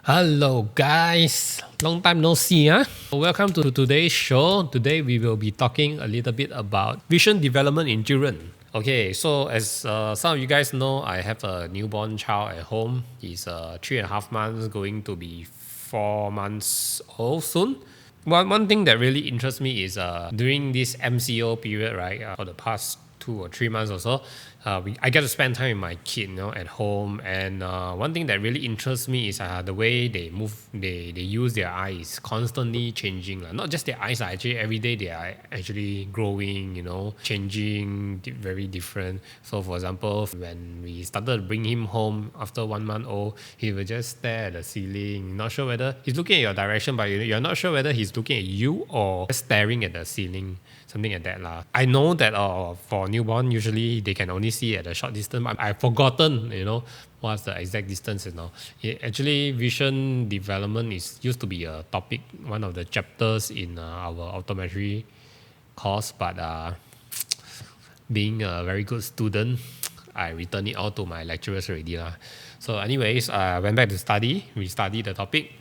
Hello guys, long time no see Welcome to today's show. Today we will be talking a little bit about vision development in children. Okay, so as some of you guys know, I have a newborn child at home. He's 3.5 months, going to be 4 months old soon. One thing that really interests me is during this MCO period, right? For the past 2 or 3 months or so, I get to spend time with my kid, at home. And one thing that really interests me is the way they move. They use their eyes, constantly changing. Not just their eyes, actually every day they are actually growing, changing, very different. So for example, when we started to bring him home after 1 month old, he will just stare at the ceiling, not sure whether he's looking at your direction, but you're not sure whether he's looking at you or just staring at the ceiling. Something like that. I know that for newborn, usually they can only see at a short distance. But I've forgotten, what's the exact distance. Actually, vision development used to be a topic, one of the chapters in our optometry course. But being a very good student, I returned it all to my lecturers already. So anyways, I went back to study. We studied the topic.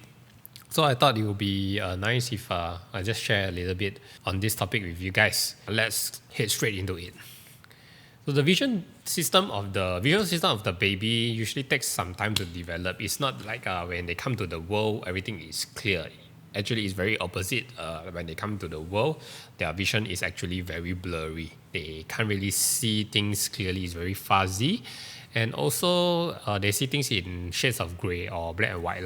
So I thought it would be nice if I just share a little bit on this topic with you guys. Let's head straight into it. So the vision system of the baby usually takes some time to develop. It's not like when they come to the world, everything is clear. Actually, it's very opposite. When they come to the world, their vision is actually very blurry. They can't really see things clearly. It's very fuzzy. And also, they see things in shades of gray or black and white.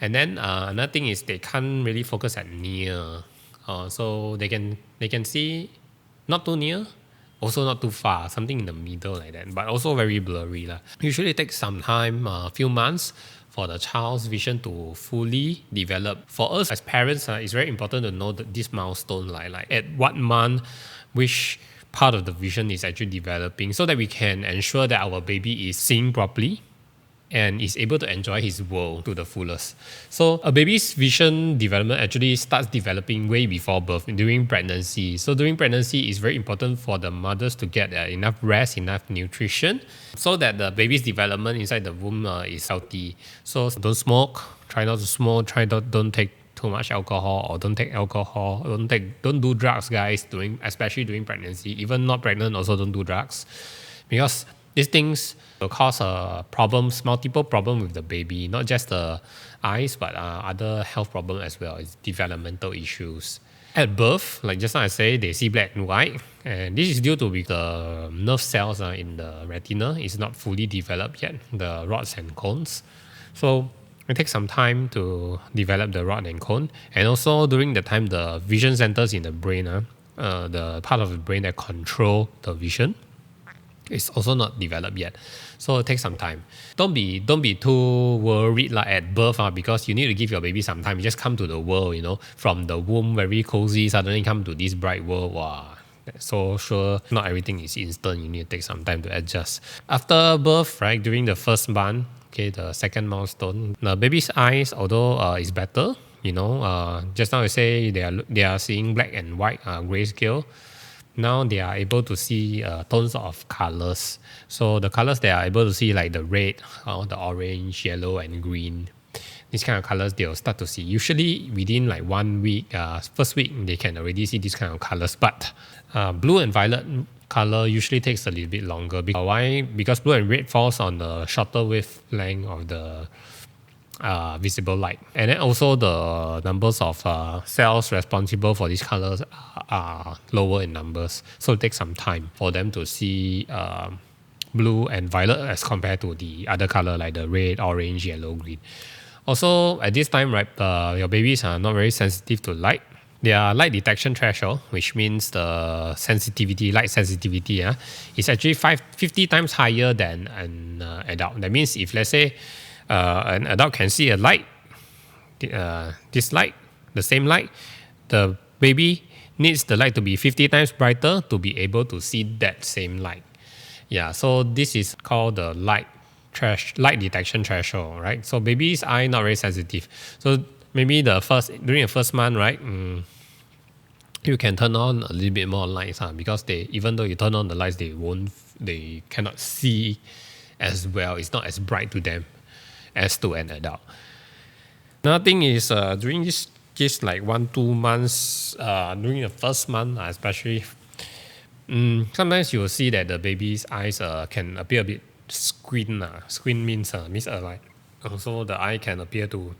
And then another thing is they can't really focus at near. So they can see not too near, also not too far, something in the middle like that, but also very blurry. Usually it takes some time, a few months, for the child's vision to fully develop. For us as parents, it's very important to know this milestone, like at what month, which part of the vision is actually developing, so that we can ensure that our baby is seeing properly and is able to enjoy his world to the fullest. So a baby's vision development actually starts developing way before birth, during pregnancy. So during pregnancy, it's very important for the mothers to get enough rest, enough nutrition, so that the baby's development inside the womb is healthy. So don't smoke, try not to smoke, don't take too much alcohol, or don't take alcohol, don't do drugs, guys, especially during pregnancy. Even not pregnant, also don't do drugs, because these things will cause multiple problems with the baby, not just the eyes, but other health problems as well. It's developmental issues. At birth, like just now I say, they see black and white, and this is due to the nerve cells in the retina is not fully developed yet, the rods and cones. So it takes some time to develop the rod and cone. And also during the time, the vision centers in the brain, the part of the brain that control the vision, is also not developed yet. So it takes some time. Don't be too worried at birth, because you need to give your baby some time. You just come to the world, from the womb, very cozy, suddenly come to this bright world. Wow. So sure, not everything is instant. You need to take some time to adjust. After birth, right, during the first month, okay, the second milestone, the baby's eyes, although is better, just now I say they are seeing black and white grayscale. Now they are able to see tones of colors. So the colors they are able to see, like the red, the orange, yellow, and green. These kind of colors they'll start to see. Usually within like 1 week, first week, they can already see these kind of colors. But blue and violet color usually takes a little bit longer. Why? Because blue and red falls on the shorter wavelength of the visible light. And then also the numbers of cells responsible for these colors are lower in numbers. So it takes some time for them to see blue and violet as compared to the other color like the red, orange, yellow, green. Also at this time, right, your babies are not very sensitive to light. Their light detection threshold, which means the light sensitivity, is actually 50 times higher than an adult. That means if, let's say, an adult can see a light, this light, the same light, the baby needs the light to be 50 times brighter to be able to see that same light. Yeah, so this is called the light detection threshold, right? So baby's eye not very sensitive. So maybe during the first month, right, you can turn on a little bit more lights, because even though you turn on the lights, they cannot see as well. It's not as bright to them as to an adult. Another thing is during this like 1-2 months, during the first month especially, sometimes you will see that the baby's eyes can appear a bit squint. Squint means misaligned. So the eye can appear to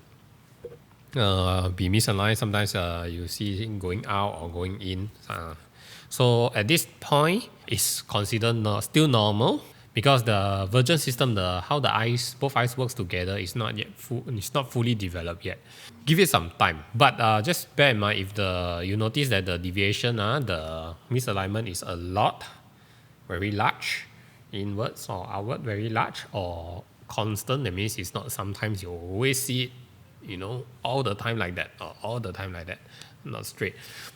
be misaligned. Sometimes you see it going out or going in. So at this point, it's considered still normal because the virgin system, how both eyes works together, is not yet it's not fully developed yet. Give it some time, but just bear in mind if you notice that the deviation, the misalignment is a lot, very large, inwards or outward, very large, or constant. That means it's not sometimes you always see it, all the time like that, or all the time like that, not straight.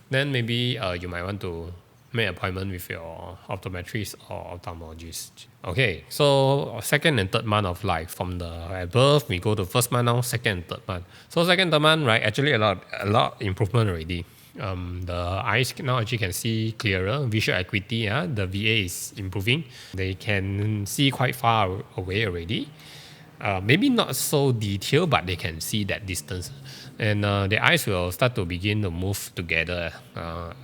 Then maybe you might want to make an appointment with your optometrist or ophthalmologist. Okay, so second and third month of life. From at birth, we go to first month now, second and third month. So second, third month, right, actually a lot improvement already. The eyes now actually can see clearer, visual acuity, the VA is improving. They can see quite far away already. Maybe not so detailed, but they can see that distance. And the eyes will start to begin to move together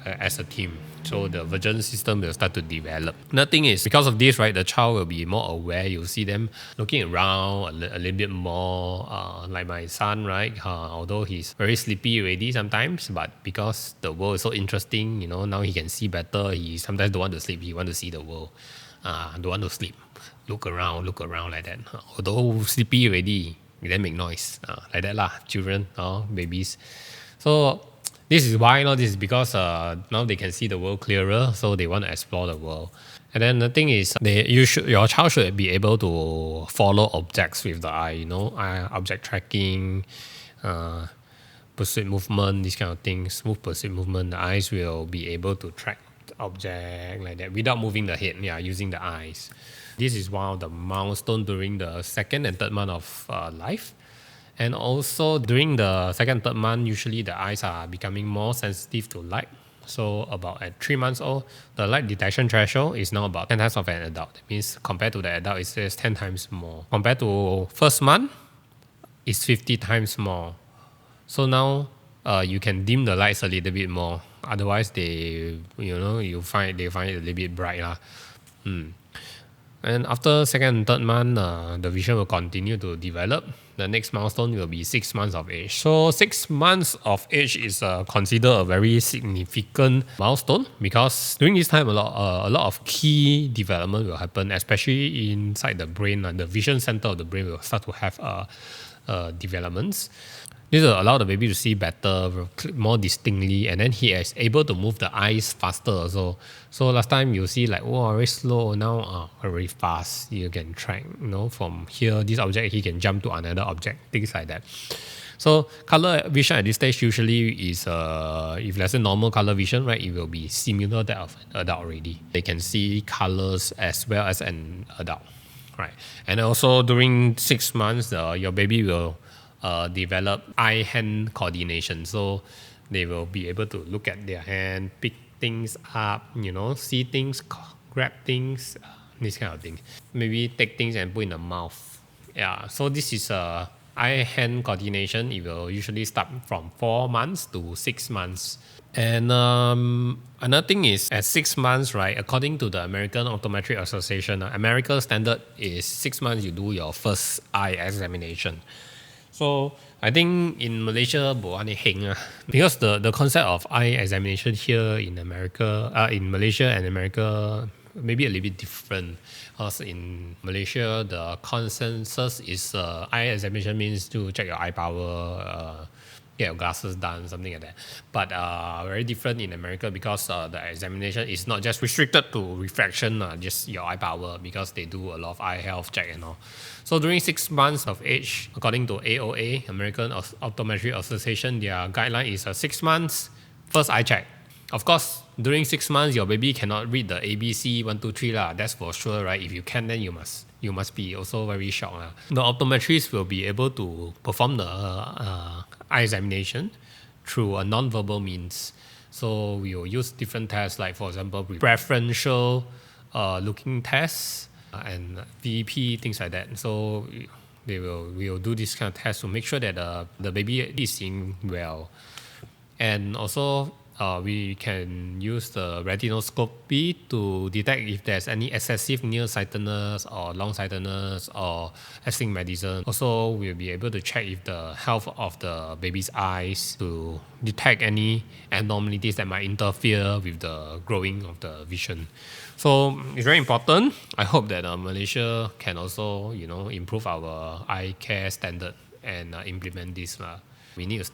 as a team. So the virgin system will start to develop. The thing is, because of this, right, the child will be more aware. You'll see them looking around a little bit more, like my son, right? Although he's very sleepy already sometimes, but because the world is so interesting, now he can see better. He sometimes don't want to sleep. He want to see the world. Don't want to sleep. Look around like that. Although sleepy already, then make noise. Like that lah, children or babies. So this is why, this is because now they can see the world clearer, so they want to explore the world. And then the thing is, your child should be able to follow objects with the eye, object tracking, pursuit movement, these kind of things, smooth pursuit movement. The eyes will be able to track object like that without moving the head, using the eyes. This is one of the milestones during the second and third month of life. And also during the second, third month, usually the eyes are becoming more sensitive to light. So about at 3 months old, the light detection threshold is now about 10 times of an adult. That means compared to the adult, it's 10 times more. Compared to first month, it's 50 times more. So now you can dim the lights a little bit more. Otherwise, they find it a little bit bright. And after second and third month, the vision will continue to develop. The next milestone will be 6 months of age. So 6 months of age is considered a very significant milestone because during this time, a lot of key development will happen, especially inside the brain. The vision center of the brain will start to have developments. This will allow the baby to see better, more distinctly, and then he is able to move the eyes faster also. So last time you see like, very slow, now very fast. You can track, from here, this object, he can jump to another object, things like that. So color vision at this stage usually is, if let's say normal color vision, right, it will be similar to that of an adult already. They can see colors as well as an adult, right? And also during 6 months, your baby will develop eye-hand coordination. So they will be able to look at their hand, pick things up, see things, grab things, this kind of thing. Maybe take things and put in the mouth. Yeah, so this is eye-hand coordination. It will usually start from 4 months to 6 months. And another thing is at 6 months, right, according to the American Optometric Association, American standard is 6 months you do your first eye examination. So I think in Malaysia, because the concept of eye examination here in Malaysia and America, maybe a little bit different. Because in Malaysia, the consensus is eye examination means to check your eye power, get your glasses done, something like that. But very different in America because the examination is not just restricted to refraction, just your eye power, because they do a lot of eye health check and all. So during 6 months of age, according to AOA, American Optometry Association, their guideline is 6 months, first eye check. Of course, during 6 months, your baby cannot read the ABC 1, 2, 3 lah. That's for sure, right? If you can, then you must be also very shocked. The optometrist will be able to perform the eye examination through a non-verbal means. So we will use different tests, like for example, preferential looking tests and VP, things like that. So we will do this kind of test to make sure that the baby is seeing well. And also, we can use the retinoscopy to detect if there's any excessive nearsightedness or long-sightedness or astigmatism. Also, we'll be able to check if the health of the baby's eyes to detect any abnormalities that might interfere with the growing of the vision. So it's very important. I hope that Malaysia can also, improve our eye care standard and implement this. We need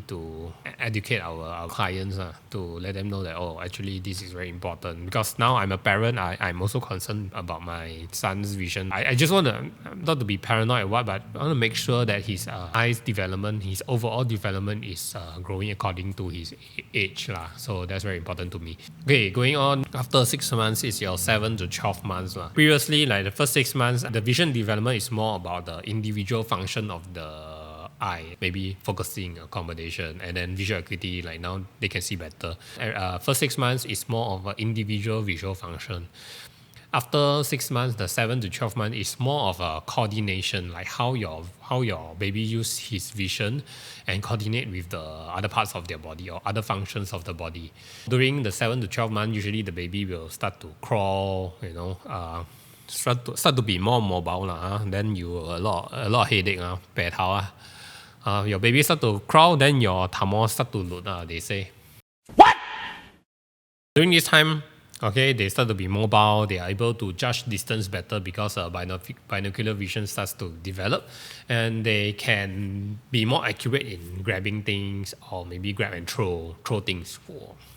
to educate our clients to let them know that, actually this is very important. Because now I'm a parent, I'm also concerned about my son's vision. I just want to, not to be paranoid or what, but I want to make sure that his eyes development, his overall development is growing according to his age. So that's very important to me. Okay, going on, after 6 months is your 7 to 12 months. Previously, like the first 6 months, the vision development is more about the individual function of the eye, maybe focusing, accommodation, and then visual acuity, like now they can see better. First 6 months is more of an individual visual function. After 6 months, the 7 to 12 months is more of a coordination, like how your baby use his vision and coordinate with the other parts of their body or other functions of the body. During the 7 to 12 months, usually the baby will start to crawl, start to be more mobile. Then you a lot of headache, 白頭. Your baby start to crawl, then your tamo start to load, they say. What? During this time, okay, they start to be mobile, they are able to judge distance better because binocular vision starts to develop, and they can be more accurate in grabbing things or maybe grab and throw things.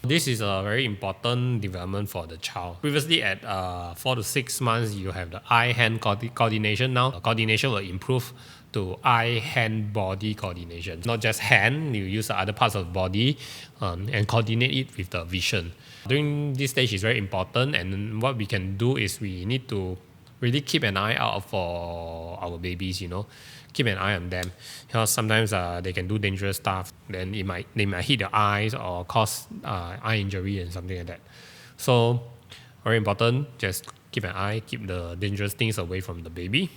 This is a very important development for the child. Previously at 4 to 6 months, you have the eye-hand coordination. Now the coordination will improve to eye-hand-body coordination. Not just hand, you use the other parts of the body and coordinate it with the vision. During this stage is very important, and what we can do is we need to really keep an eye out for our babies, keep an eye on them. Because sometimes they can do dangerous stuff, then they might hit your eyes or cause eye injury and something like that. So very important, just keep an eye, keep the dangerous things away from the baby,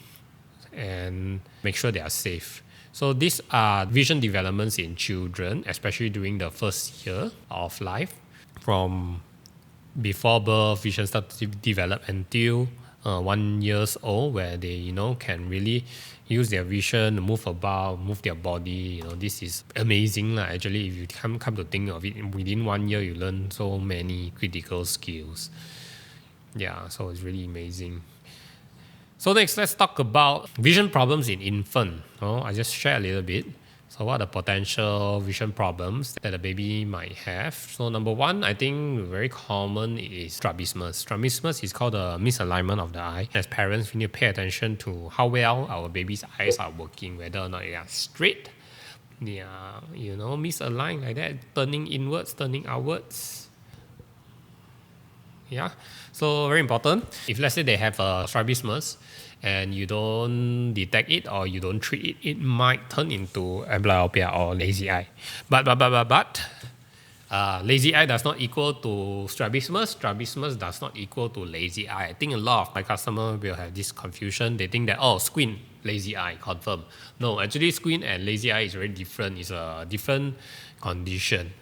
and make sure they are safe. So these are vision developments in children, especially during the first year of life. From before birth, vision starts to develop until 1 year old, where they can really use their vision to move about, move their body. This is amazing. Actually, if you come to think of it, within 1 year you learn so many critical skills. Yeah, so it's really amazing. So next, let's talk about vision problems in infant. I just share a little bit. So what are the potential vision problems that a baby might have? So number one, I think very common is strabismus. Strabismus is called the misalignment of the eye. As parents, we need to pay attention to how well our baby's eyes are working, whether or not they are straight, they are, misaligned like that, turning inwards, turning outwards. Yeah, so very important. If let's say they have a strabismus and you don't detect it or you don't treat it, it might turn into amblyopia or lazy eye. But lazy eye does not equal to strabismus. Strabismus does not equal to lazy eye. I think a lot of my customers will have this confusion. They think that, squint, lazy eye, confirm. No, actually squint and lazy eye is very different. It's a different condition.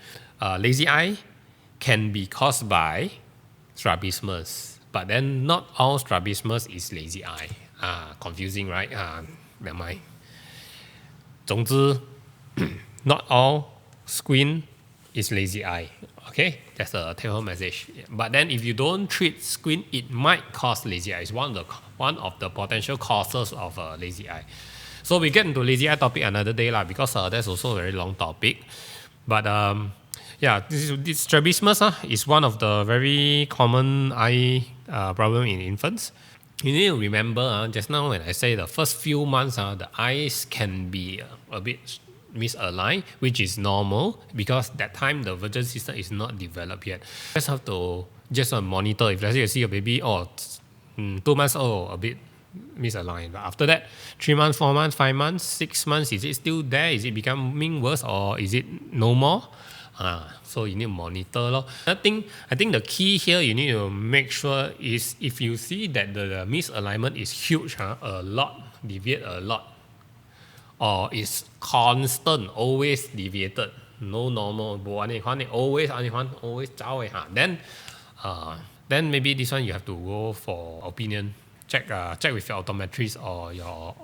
Lazy eye can be caused by strabismus, but then not all strabismus is lazy eye. Confusing, right? Never mind. 总之, not all squint is lazy eye. Okay, that's the take-home message. But then if you don't treat squint, it might cause lazy eye. It's one of the potential causes of lazy eye. So we get into lazy eye topic another day because that's also a very long topic. But this strabismus is one of the very common eye problem in infants. You need to remember, just now when I say the first few months, the eyes can be a bit misaligned, which is normal because that time the visual system is not developed yet. Just have to monitor. If let's say you see your baby, 2 months old, a bit misaligned. But after that, 3 months, 4 months, 5 months, 6 months, is it still there? Is it becoming worse or is it no more? So you need to monitor. I think the key here you need to make sure is if you see that the misalignment is huge, a lot, deviate a lot, or is constant, always deviated, no normal, always then maybe this one you have to go for opinion. Check with your optometrist or your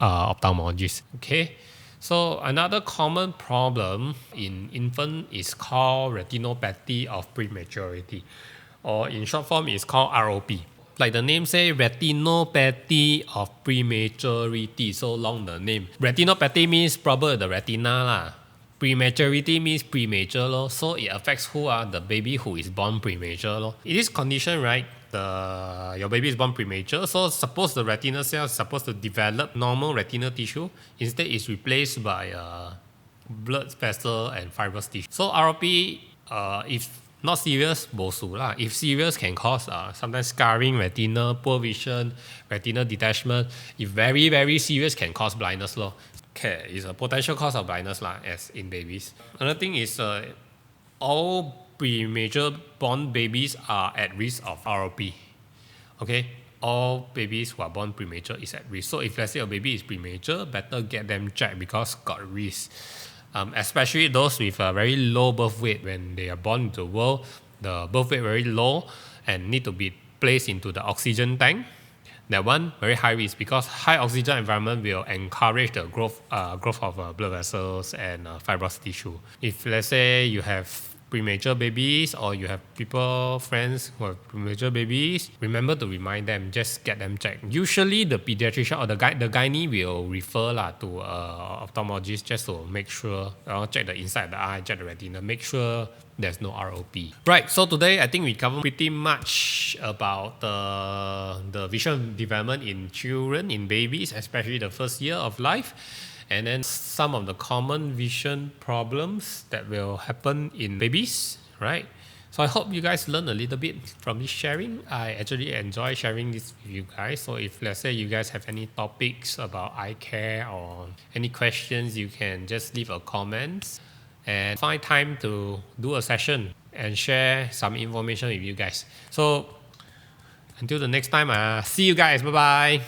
ophthalmologist. Okay. So another common problem in infant is called retinopathy of prematurity, or in short form is called ROP. Like the name say, retinopathy of prematurity. So long the name. Retinopathy means problem the retina lah. Prematurity means premature lor. So it affects who are the baby who is born premature lor. In this condition, right, your baby is born premature. So suppose the retinal cell is supposed to develop normal retinal tissue. Instead, it's replaced by blood vessel and fibrous tissue. So ROP, if not serious, bosu lah. If serious, can cause sometimes scarring, retina, poor vision, retinal detachment. If very, very serious, can cause blindness lor. Okay, it's a potential cause of blindness lah, as in babies. Another thing is all premature born babies are at risk of ROP. Okay, all babies who are born premature is at risk. So if let's say a baby is premature, better get them checked because got risk. Especially those with a very low birth weight. When they are born into the world, the birth weight very low and need to be placed into the oxygen tank. That one very high risk because high oxygen environment will encourage the growth of blood vessels and fibrous tissue. If let's say you have premature babies or you have friends who have premature babies, remember to remind them, just get them checked. Usually the pediatrician or the gynae will refer to ophthalmologist just to make sure, check the inside of the eye, check the retina, make sure there's no ROP. Right, so today I think we covered pretty much about the vision development in children, in babies, especially the first year of life. And then some of the common vision problems that will happen in babies, right? So I hope you guys learn a little bit from this sharing. I actually enjoy sharing this with you guys. So if let's say you guys have any topics about eye care or any questions, you can just leave a comment and find time to do a session and share some information with you guys. So until the next time, see you guys. Bye-bye.